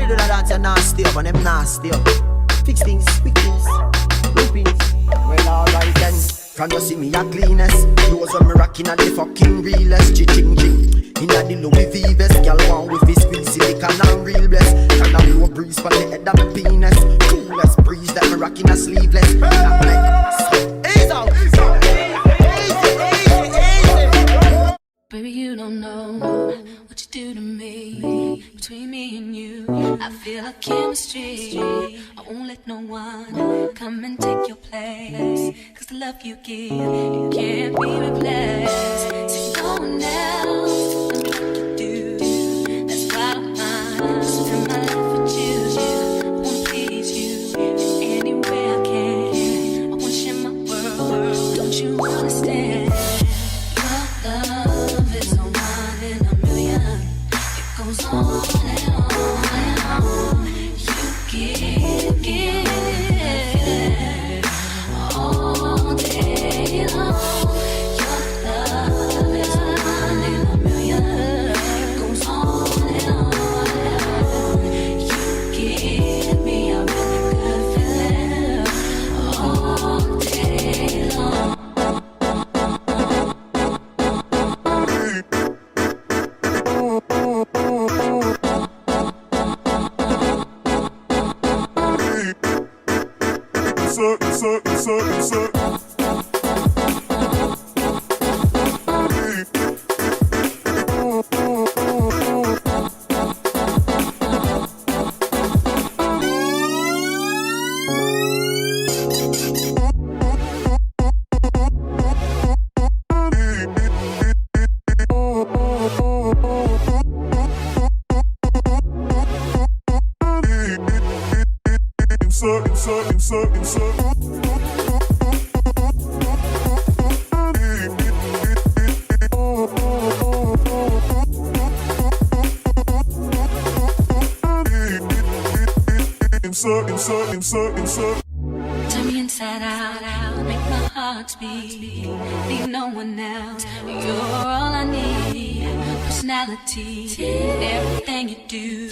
Everybody do that dance, you're nasty up, and them nasty up. Fix things, quick things, loopings. Well, alright then. From you see me a cleanest. Those when me rockin' at the fucking realest. Ching-ching. Inna the Louis V vest. Girl want with his squeeze silicon and real bless. Can I blow a breeze from the head of my penis. Coolest breeze that me rockin' a sleeveless. Ease out. Baby, you don't know what you do to me. Between me and you, I feel a chemistry. I won't let no one come and take your place. Cause the love you give, it can't be replaced. See no one else, tell me what you do. That's why I'm mine. Spend my life with you. I wanna please you in any way I can. I wanna share my world. Don't you understand? Your love is a one in a million. It goes on and on and on. You give all day long. Your love is a one in a million. It goes on and on and on. You give me a really good feeling all day long. Turn me inside out, make my heart beat. Need no one else, you're all I need. Personality, everything you do,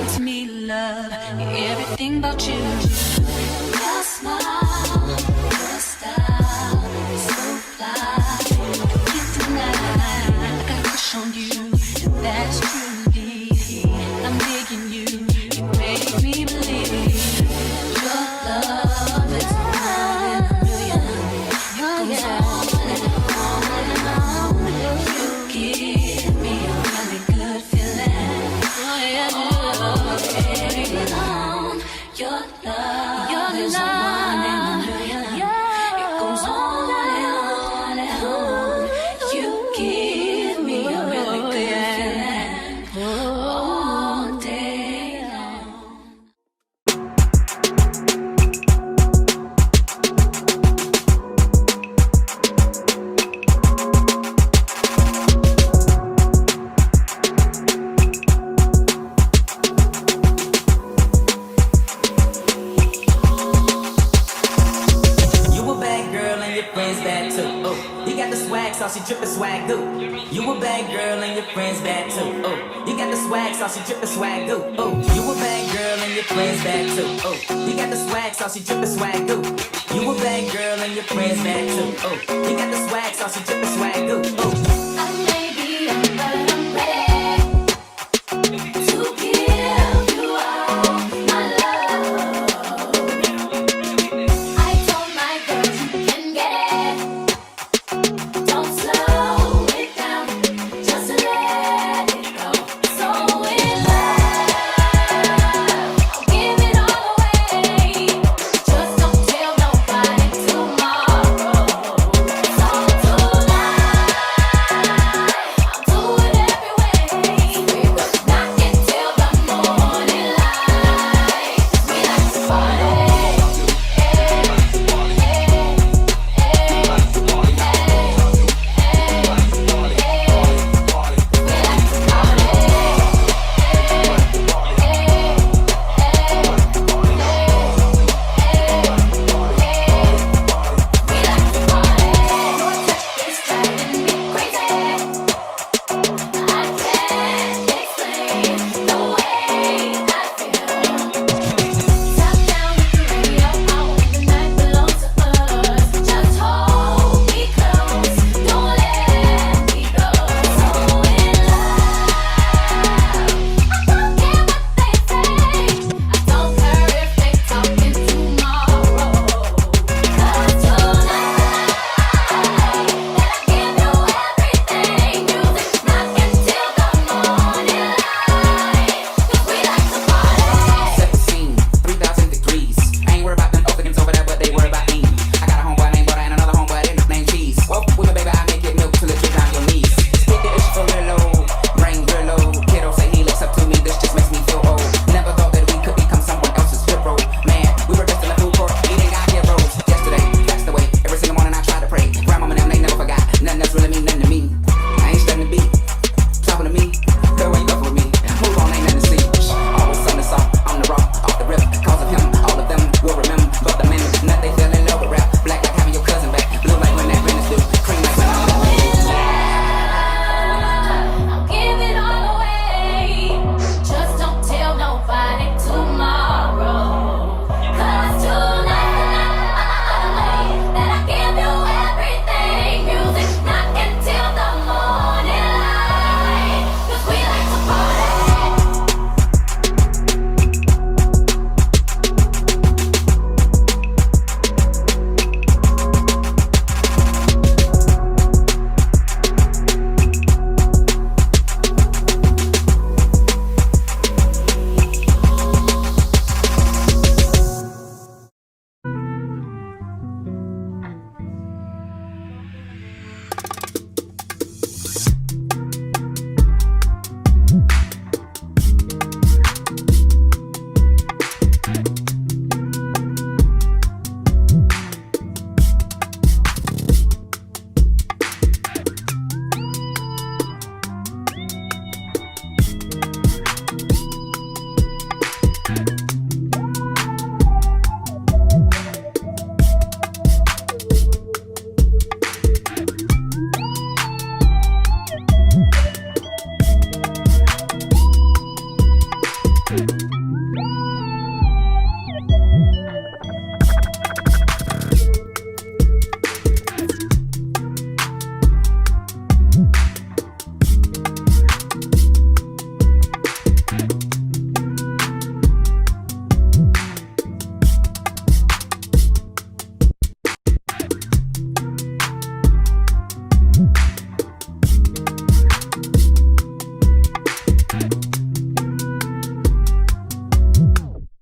it's me love, everything about you. Your smile, your style, so fly, can't deny. I got a crush on you, and that's truly, I'm digging you, you make me believe. Love is one in a million. It goes on and on and on. You give me a really good feeling. All day long. Your love is one in a million. It goes on and on and on. You give me a really good feeling all day long. Saucy drippin' swag do. You a bad girl and your friends bad too. Oh, you got the swag, saucy drippin' swag do. Oh, you a bad girl and your friends bad too. Oh, you got the swag, saucy drippin' swag do. You a bad girl and your friends bad too. Oh, you got the swag, saucy drippin' swag do. Oh.